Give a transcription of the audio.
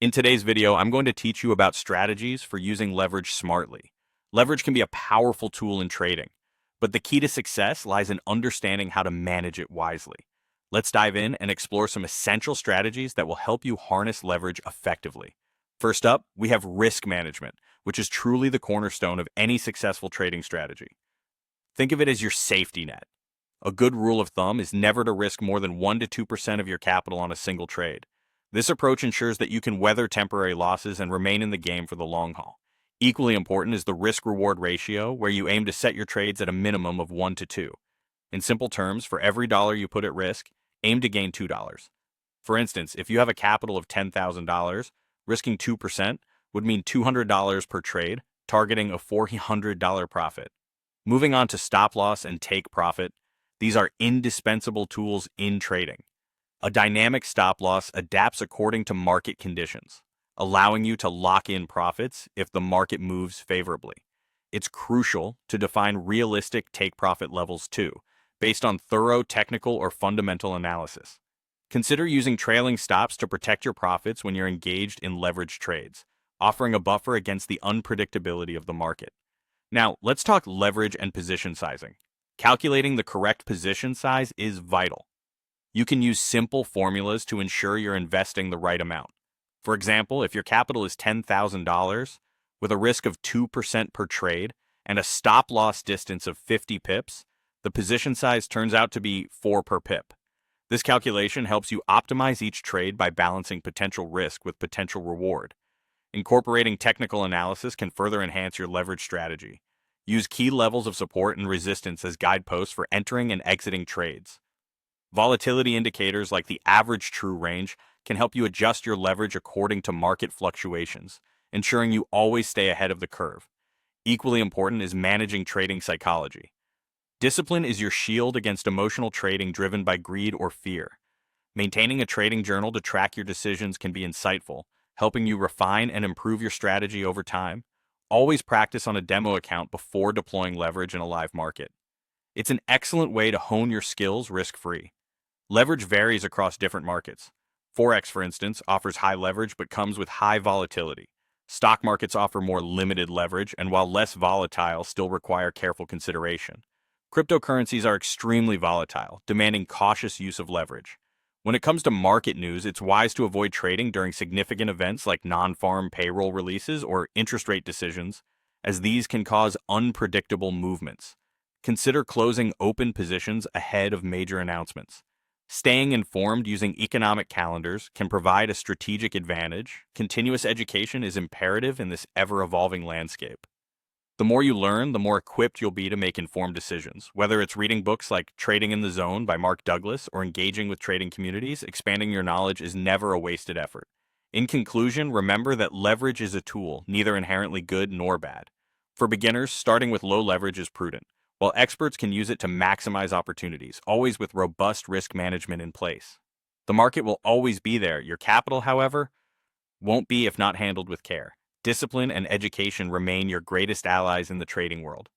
In today's video, I'm going to teach you about strategies for using leverage smartly. Leverage can be a powerful tool in trading, but the key to success lies in understanding how to manage it wisely. Let's dive in and explore some essential strategies that will help you harness leverage effectively. First up, we have risk management, which is truly the cornerstone of any successful trading strategy. Think of it as your safety net. A good rule of thumb is never to risk more than 1 to 2% of your capital on a single trade. This approach ensures that you can weather temporary losses and remain in the game for the long haul. Equally important is the risk-reward ratio, where you aim to set your trades at a minimum of 1 to 2. In simple terms, for every dollar you put at risk, aim to gain $2. For instance, if you have a capital of $10,000, risking 2% would mean $200 per trade, targeting a $400 profit. Moving on to stop loss and take profit, these are indispensable tools in trading. A dynamic stop loss adapts according to market conditions, allowing you to lock in profits if the market moves favorably. It's crucial to define realistic take profit levels too, based on thorough technical or fundamental analysis. Consider using trailing stops to protect your profits when you're engaged in leveraged trades, offering a buffer against the unpredictability of the market. Now, let's talk leverage and position sizing. Calculating the correct position size is vital. You can use simple formulas to ensure you're investing the right amount. For example, if your capital is $10,000, with a risk of 2% per trade and a stop loss distance of 50 pips, the position size turns out to be 4 per pip. This calculation helps you optimize each trade by balancing potential risk with potential reward. Incorporating technical analysis can further enhance your leverage strategy. Use key levels of support and resistance as guideposts for entering and exiting trades. Volatility indicators like the average true range can help you adjust your leverage according to market fluctuations, ensuring you always stay ahead of the curve. Equally important is managing trading psychology. Discipline is your shield against emotional trading driven by greed or fear. Maintaining a trading journal to track your decisions can be insightful, helping you refine and improve your strategy over time. Always practice on a demo account before deploying leverage in a live market. It's an excellent way to hone your skills risk-free. Leverage varies across different markets. Forex, for instance, offers high leverage but comes with high volatility. Stock markets offer more limited leverage and, while less volatile, still require careful consideration. Cryptocurrencies are extremely volatile, demanding cautious use of leverage. When it comes to market news, it's wise to avoid trading during significant events like non-farm payroll releases or interest rate decisions, as these can cause unpredictable movements. Consider closing open positions ahead of major announcements. Staying informed using economic calendars can provide a strategic advantage. Continuous education is imperative in this ever-evolving landscape. The more you learn, the more equipped you'll be to make informed decisions. Whether it's reading books like Trading in the Zone by Mark Douglas or engaging with trading communities, expanding your knowledge is never a wasted effort. In conclusion, remember that leverage is a tool, neither inherently good nor bad. For beginners, starting with low leverage is prudent, while experts can use it to maximize opportunities, always with robust risk management in place. The market will always be there. Your capital, however, won't be if not handled with care. Discipline and education remain your greatest allies in the trading world.